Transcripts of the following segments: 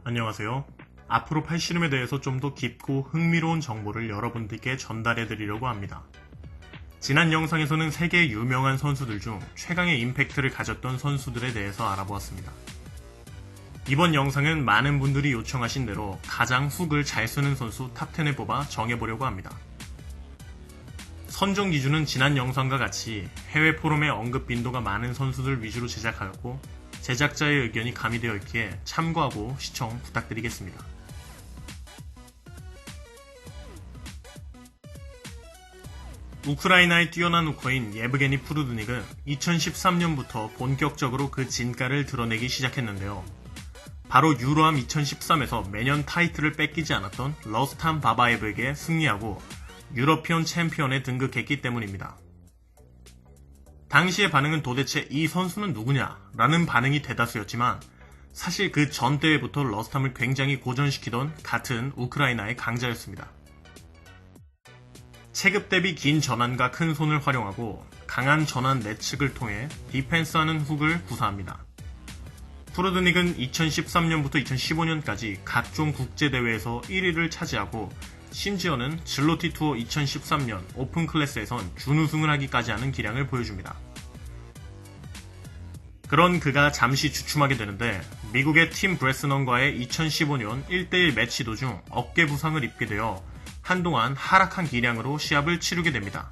안녕하세요. 앞으로 팔씨름에 대해서 좀 더 깊고 흥미로운 정보를 여러분들께 전달해 드리려고 합니다. 지난 영상에서는 세계 유명한 선수들 중 최강의 임팩트를 가졌던 선수들에 대해서 알아보았습니다. 이번 영상은 많은 분들이 요청하신 대로 가장 훅을 잘 쓰는 선수 탑10에 뽑아 정해보려고 합니다. 선정 기준은 지난 영상과 같이 해외 포럼에 언급 빈도가 많은 선수들 위주로 제작하였고 제작자의 의견이 가미되어 있기에 참고하고 시청 부탁드리겠습니다. 우크라이나의 뛰어난 우커인 예브게니 프루드닉은 2013년부터 본격적으로 그 진가를 드러내기 시작했는데요. 바로 유로암 2013에서 매년 타이틀을 뺏기지 않았던 러스탄 바바예브에게 승리하고 유러피언 챔피언에 등극했기 때문입니다. 당시의 반응은 도대체 이 선수는 누구냐? 라는 반응이 대다수였지만 사실 그 전 대회부터 러스탐을 굉장히 고전시키던 같은 우크라이나의 강자였습니다. 체급 대비 긴 전환과 큰 손을 활용하고 강한 전환 내측을 통해 디펜스하는 훅을 구사합니다. 프루드닉은 2013년부터 2015년까지 각종 국제대회에서 1위를 차지하고 심지어는 질로티 투어 2013년 오픈 클래스에선 준우승을 하기까지 하는 기량을 보여줍니다. 그런 그가 잠시 주춤하게 되는데 미국의 팀 브레스넌과의 2015년 1대1 매치 도중 어깨 부상을 입게 되어 한동안 하락한 기량으로 시합을 치르게 됩니다.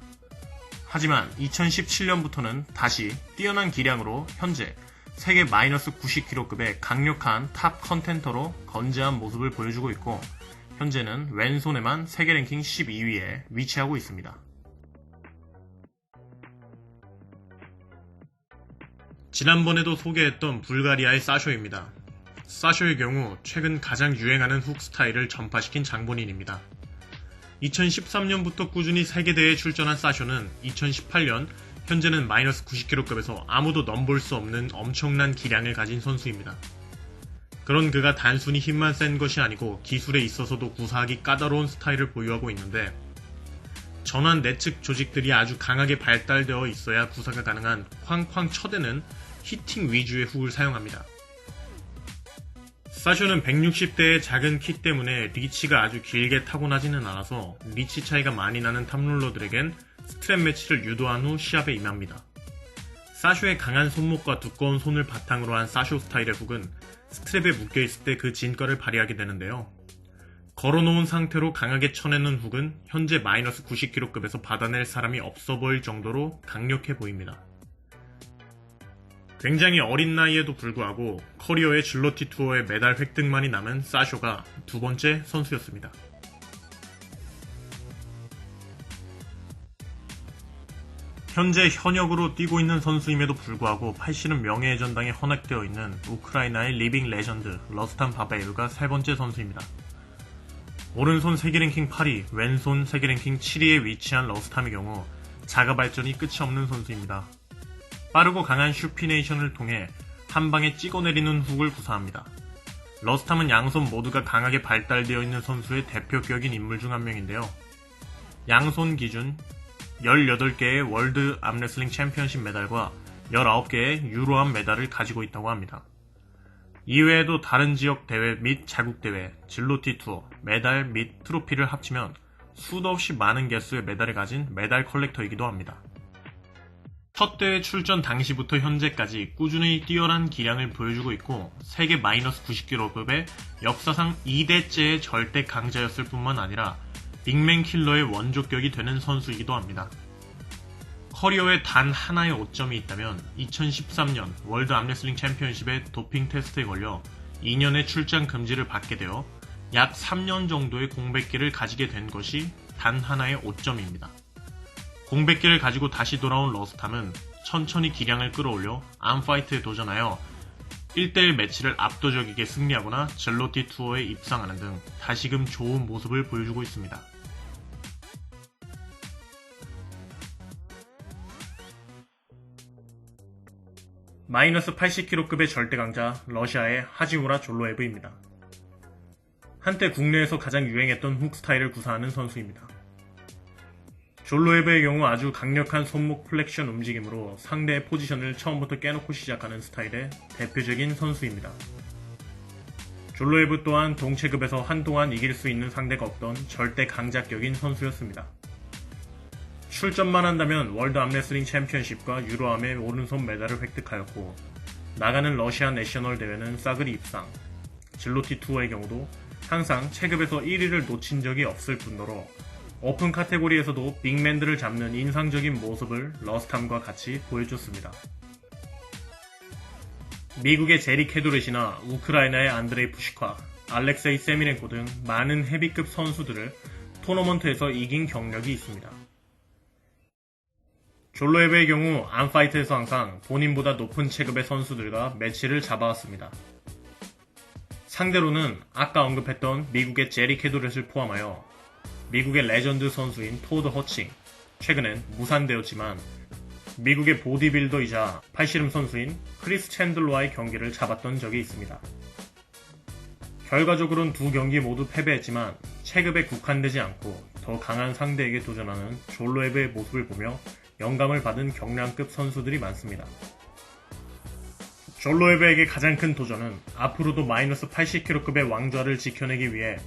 하지만 2017년부터는 다시 뛰어난 기량으로 현재 세계 마이너스 90kg급의 강력한 탑 컨텐터로 건재한 모습을 보여주고 있고 현재는 왼손에만 세계 랭킹 12위에 위치하고 있습니다. 지난번에도 소개했던 불가리아의 사쇼입니다. 사쇼의 경우 최근 가장 유행하는 훅 스타일을 전파시킨 장본인입니다. 2013년부터 꾸준히 세계대회에 출전한 사쇼는 2018년 현재는 마이너스 90kg급에서 아무도 넘볼 수 없는 엄청난 기량을 가진 선수입니다. 그런 그가 단순히 힘만 센 것이 아니고 기술에 있어서도 구사하기 까다로운 스타일을 보유하고 있는데 전환 내측 조직들이 아주 강하게 발달되어 있어야 구사가 가능한 쾅쾅 쳐대는 히팅 위주의 훅을 사용합니다. 사쇼는 160대의 작은 키 때문에 리치가 아주 길게 타고나지는 않아서 리치 차이가 많이 나는 탑롤러들에겐 스트랩 매치를 유도한 후 시합에 임합니다. 사쇼의 강한 손목과 두꺼운 손을 바탕으로 한 사쇼 스타일의 훅은 스트랩에 묶여있을 때 그 진가를 발휘하게 되는데요. 걸어놓은 상태로 강하게 쳐내는 훅은 현재 마이너스 90kg급에서 받아낼 사람이 없어 보일 정도로 강력해 보입니다. 굉장히 어린 나이에도 불구하고 커리어의 질로티 투어의 메달 획득만이 남은 사쇼가 두 번째 선수였습니다. 현재 현역으로 뛰고 있는 선수임에도 불구하고 팔씨름 명예의 전당에 헌액되어 있는 우크라이나의 리빙 레전드 러스탄 바바예브가 세 번째 선수입니다. 오른손 세계랭킹 8위, 왼손 세계랭킹 7위에 위치한 러스탐의 경우 자가 발전이 끝이 없는 선수입니다. 빠르고 강한 슈피네이션을 통해 한 방에 찍어내리는 훅을 구사합니다. 러스탐은 양손 모두가 강하게 발달되어 있는 선수의 대표격인 인물 중 한 명인데요. 양손 기준 18개의 월드 암레슬링 챔피언십 메달과 19개의 유로암 메달을 가지고 있다고 합니다. 이외에도 다른 지역 대회 및 자국 대회, 질로티 투어, 메달 및 트로피를 합치면 수도 없이 많은 개수의 메달을 가진 메달 컬렉터이기도 합니다. 첫 대회 출전 당시부터 현재까지 꾸준히 뛰어난 기량을 보여주고 있고 세계 마이너스 90kg급의 역사상 2대째의 절대 강자였을 뿐만 아니라 빅맨 킬러의 원조격이 되는 선수이기도 합니다. 커리어에 단 하나의 오점이 있다면 2013년 월드 암레슬링 챔피언십의 도핑 테스트에 걸려 2년의 출장 금지를 받게 되어 약 3년 정도의 공백기를 가지게 된 것이 단 하나의 오점입니다. 공백기를 가지고 다시 돌아온 러스탐은 천천히 기량을 끌어올려 암파이트에 도전하여 1대1 매치를 압도적이게 승리하거나 질로티 투어에 입상하는 등 다시금 좋은 모습을 보여주고 있습니다. 마이너스 80kg급의 절대 강자 러시아의 하지무라 졸로에브입니다. 한때 국내에서 가장 유행했던 훅 스타일을 구사하는 선수입니다. 졸로에브의 경우 아주 강력한 손목 플렉션 움직임으로 상대의 포지션을 처음부터 깨놓고 시작하는 스타일의 대표적인 선수입니다. 졸로에브 또한 동체급에서 한동안 이길 수 있는 상대가 없던 절대 강자격인 선수였습니다. 출전만 한다면 월드 암레슬링 챔피언십과 유로암의 오른손 메달을 획득하였고 나가는 러시아 내셔널 대회는 싸그리 입상, 질로티 투어의 경우도 항상 체급에서 1위를 놓친 적이 없을 뿐더러 오픈 카테고리에서도 빅맨들을 잡는 인상적인 모습을 러스탐과 같이 보여줬습니다. 미국의 제리 캐도렛이나 우크라이나의 안드레이 푸시카, 알렉세이 세미렌코 등 많은 헤비급 선수들을 토너먼트에서 이긴 경력이 있습니다. 졸로에브의 경우 암파이트에서 항상 본인보다 높은 체급의 선수들과 매치를 잡아왔습니다. 상대로는 아까 언급했던 미국의 제리 캐도렛을 포함하여 미국의 레전드 선수인 토드 허칭, 최근엔 무산되었지만 미국의 보디빌더이자 팔씨름 선수인 크리스 챈들러와의 경기를 잡았던 적이 있습니다. 결과적으로는 두 경기 모두 패배했지만 체급에 국한되지 않고 더 강한 상대에게 도전하는 졸로에브의 모습을 보며 영감을 받은 경량급 선수들이 많습니다. 졸로에브에게 가장 큰 도전은 앞으로도 마이너스 80kg급의 왕좌를 지켜내기 위해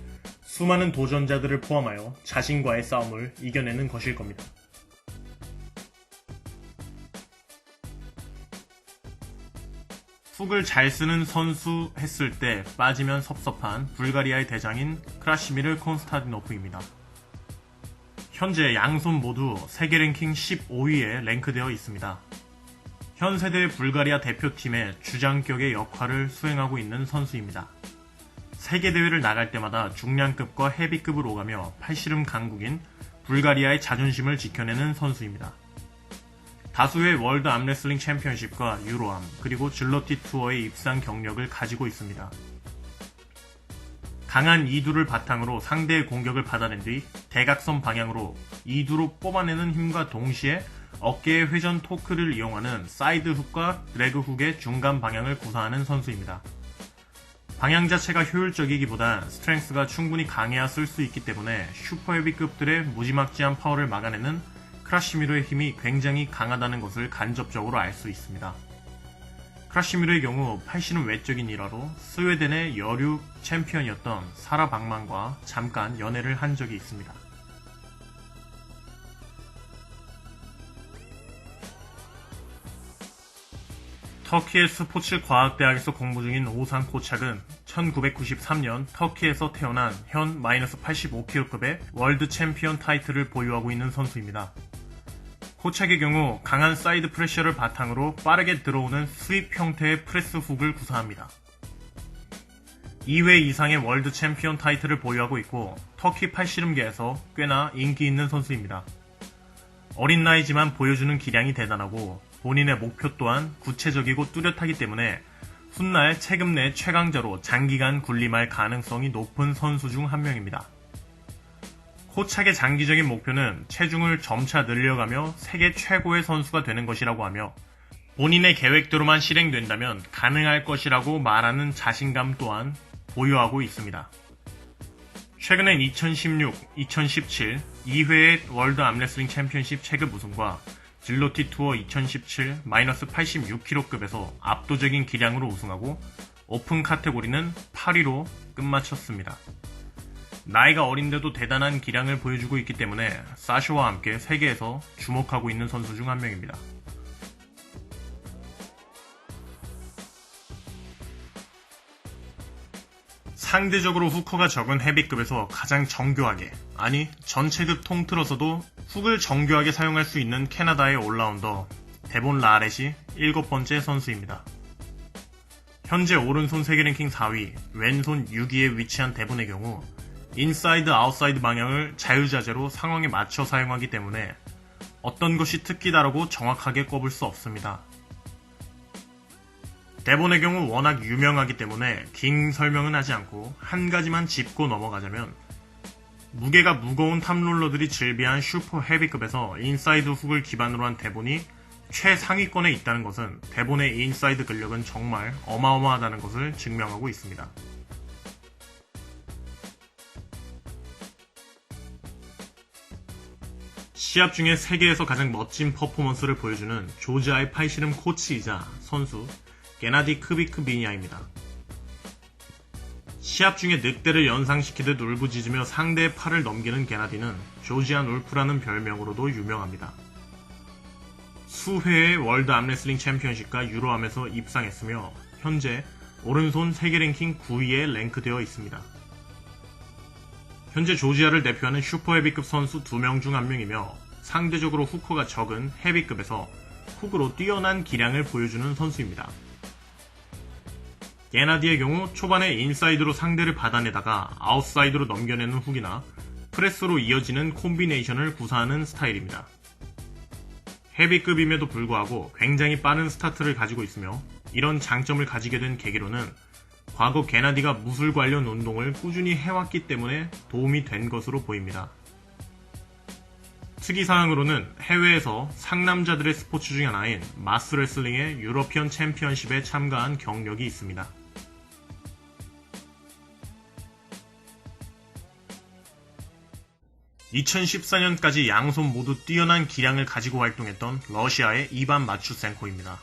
수많은 도전자들을 포함하여 자신과의 싸움을 이겨내는 것일 겁니다. 훅을 잘 쓰는 선수 했을 때 빠지면 섭섭한 불가리아의 대장인 크라시미르 콘스타디노프입니다. 현재 양손 모두 세계 랭킹 15위에 랭크되어 있습니다. 현 세대 불가리아 대표팀의 주장격의 역할을 수행하고 있는 선수입니다. 세계대회를 나갈 때마다 중량급과 헤비급을 오가며 팔씨름 강국인 불가리아의 자존심을 지켜내는 선수입니다. 다수의 월드 암레슬링 챔피언십과 유로암 그리고 질러티 투어의 입상 경력을 가지고 있습니다. 강한 이두를 바탕으로 상대의 공격을 받아낸 뒤 대각선 방향으로 이두로 뽑아내는 힘과 동시에 어깨의 회전 토크를 이용하는 사이드 훅과 드래그 훅의 중간 방향을 구사하는 선수입니다. 방향 자체가 효율적이기보다 스트렝스가 충분히 강해야 쓸 수 있기 때문에 슈퍼 헤비급들의 무지막지한 파워를 막아내는 크라시미르의 힘이 굉장히 강하다는 것을 간접적으로 알 수 있습니다. 크라시미르의 경우 팔씨름 외적인 일화로 스웨덴의 여류 챔피언이었던 사라 박만과 잠깐 연애를 한 적이 있습니다. 터키의 스포츠과학대학에서 공부 중인 오산 코착은 1993년 터키에서 태어난 현 마이너스 85kg급의 월드 챔피언 타이틀을 보유하고 있는 선수입니다. 코착의 경우 강한 사이드 프레셔를 바탕으로 빠르게 들어오는 스윕 형태의 프레스 훅을 구사합니다. 2회 이상의 월드 챔피언 타이틀을 보유하고 있고 터키 팔씨름계에서 꽤나 인기 있는 선수입니다. 어린 나이지만 보여주는 기량이 대단하고 본인의 목표 또한 구체적이고 뚜렷하기 때문에 훗날 체급 내 최강자로 장기간 군림할 가능성이 높은 선수 중 한 명입니다. 코착의 장기적인 목표는 체중을 점차 늘려가며 세계 최고의 선수가 되는 것이라고 하며 본인의 계획대로만 실행된다면 가능할 것이라고 말하는 자신감 또한 보유하고 있습니다. 최근엔 2016, 2017 2회의 월드 암레슬링 챔피언십 체급 우승과 질로티 투어 2017 마이너스 86kg급에서 압도적인 기량으로 우승하고 오픈 카테고리는 8위로 끝마쳤습니다. 나이가 어린데도 대단한 기량을 보여주고 있기 때문에 사쇼와 함께 세계에서 주목하고 있는 선수 중 한 명입니다. 상대적으로 후커가 적은 헤비급에서 가장 정교하게, 아니 전체급 통틀어서도 훅을 정교하게 사용할 수 있는 캐나다의 올라운더 데본 라렛이 7번째 선수입니다. 현재 오른손 세계 랭킹 4위, 왼손 6위에 위치한 데본의 경우 인사이드 아웃사이드 방향을 자유자재로 상황에 맞춰 사용하기 때문에 어떤 것이 특기다라고 정확하게 꼽을 수 없습니다. 데본의 경우 워낙 유명하기 때문에 긴 설명은 하지 않고 한 가지만 짚고 넘어가자면 무게가 무거운 탑롤러들이 즐비한 슈퍼 헤비급에서 인사이드 훅을 기반으로 한 데본이 최상위권에 있다는 것은 데본의 인사이드 근력은 정말 어마어마하다는 것을 증명하고 있습니다. 시합 중에 세계에서 가장 멋진 퍼포먼스를 보여주는 조지아의 팔씨름 코치이자 선수 게나디 크비크비니아입니다. 시합 중에 늑대를 연상시키듯 울부짖으며 상대의 팔을 넘기는 게나디는 조지안 울프라는 별명으로도 유명합니다. 수회의 월드 암레슬링 챔피언십과 유로암에서 입상했으며 현재 오른손 세계 랭킹 9위에 랭크되어 있습니다. 현재 조지아를 대표하는 슈퍼 헤비급 선수 2명 중 1명이며 상대적으로 후커가 적은 헤비급에서 훅으로 뛰어난 기량을 보여주는 선수입니다. 게나디의 경우 초반에 인사이드로 상대를 받아내다가 아웃사이드로 넘겨내는 훅이나 프레스로 이어지는 콤비네이션을 구사하는 스타일입니다. 헤비급임에도 불구하고 굉장히 빠른 스타트를 가지고 있으며 이런 장점을 가지게 된 계기로는 과거 게나디가 무술 관련 운동을 꾸준히 해왔기 때문에 도움이 된 것으로 보입니다. 특이사항으로는 해외에서 상남자들의 스포츠 중 하나인 마스레슬링의 유러피언 챔피언십에 참가한 경력이 있습니다. (2014년까지) 양손 모두 뛰어난 기량을 가지고 활동했던 러시아의 이반 마추센코입니다.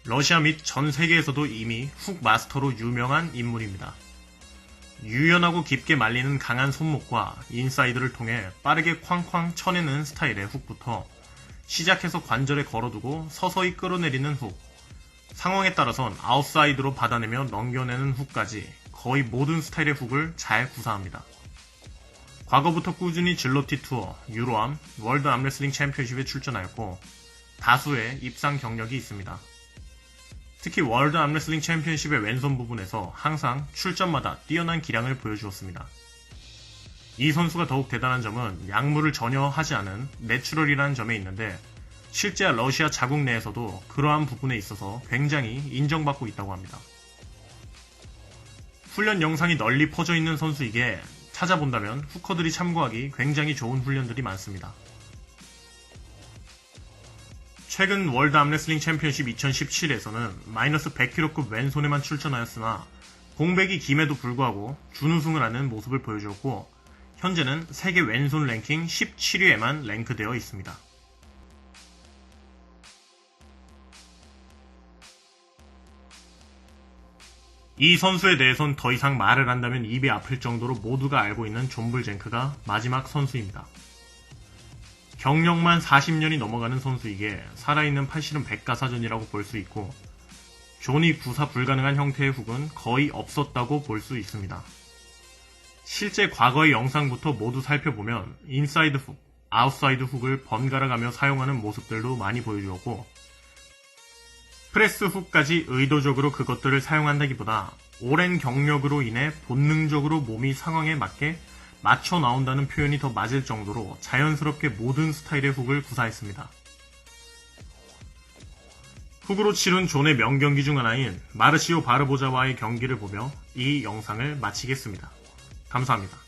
러시아 및 전 세계에서도 이미 훅 마스터로 유명한 인물입니다. 유연하고 깊게 말리는 강한 손목과 인사이드를 통해 빠르게 쾅쾅 쳐내는 스타일의 훅부터 시작해서 관절에 걸어두고 서서히 끌어내리는 훅, 상황에 따라선 아웃사이드로 받아내며 넘겨내는 훅까지 거의 모든 스타일의 훅을 잘 구사합니다. 과거부터 꾸준히 질로티 투어, 유로암, 월드 암레슬링 챔피언십에 출전하였고 다수의 입상 경력이 있습니다. 특히 월드 암레슬링 챔피언십의 왼손 부분에서 항상 출전마다 뛰어난 기량을 보여주었습니다. 이 선수가 더욱 대단한 점은 약물을 전혀 하지 않은 내추럴이라는 점에 있는데 실제 러시아 자국 내에서도 그러한 부분에 있어서 굉장히 인정받고 있다고 합니다. 훈련 영상이 널리 퍼져 있는 선수이기에 찾아본다면 후커들이 참고하기 굉장히 좋은 훈련들이 많습니다. 최근 월드 암레슬링 챔피언십 2017에서는 마이너스 100kg급 왼손에만 출전하였으나 공백이 김에도 불구하고 준우승을 하는 모습을 보여주었고 현재는 세계 왼손 랭킹 17위에만 랭크되어 있습니다. 이 선수에 대해선 더 이상 말을 한다면 입이 아플 정도로 모두가 알고 있는 존 불젠크가 마지막 선수입니다. 경력만 40년이 넘어가는 선수이기에 살아있는 팔씨름 백과사전이라고 볼 수 있고 존이 구사 불가능한 형태의 훅은 거의 없었다고 볼 수 있습니다. 실제 과거의 영상부터 모두 살펴보면 인사이드 훅, 아웃사이드 훅을 번갈아가며 사용하는 모습들도 많이 보여주었고 프레스 훅까지 의도적으로 그것들을 사용한다기보다 오랜 경력으로 인해 본능적으로 몸이 상황에 맞게 맞춰 나온다는 표현이 더 맞을 정도로 자연스럽게 모든 스타일의 훅을 구사했습니다. 훅으로 치른 존의 명경기 중 하나인 마르시오 바르보자와의 경기를 보며 이 영상을 마치겠습니다. 감사합니다.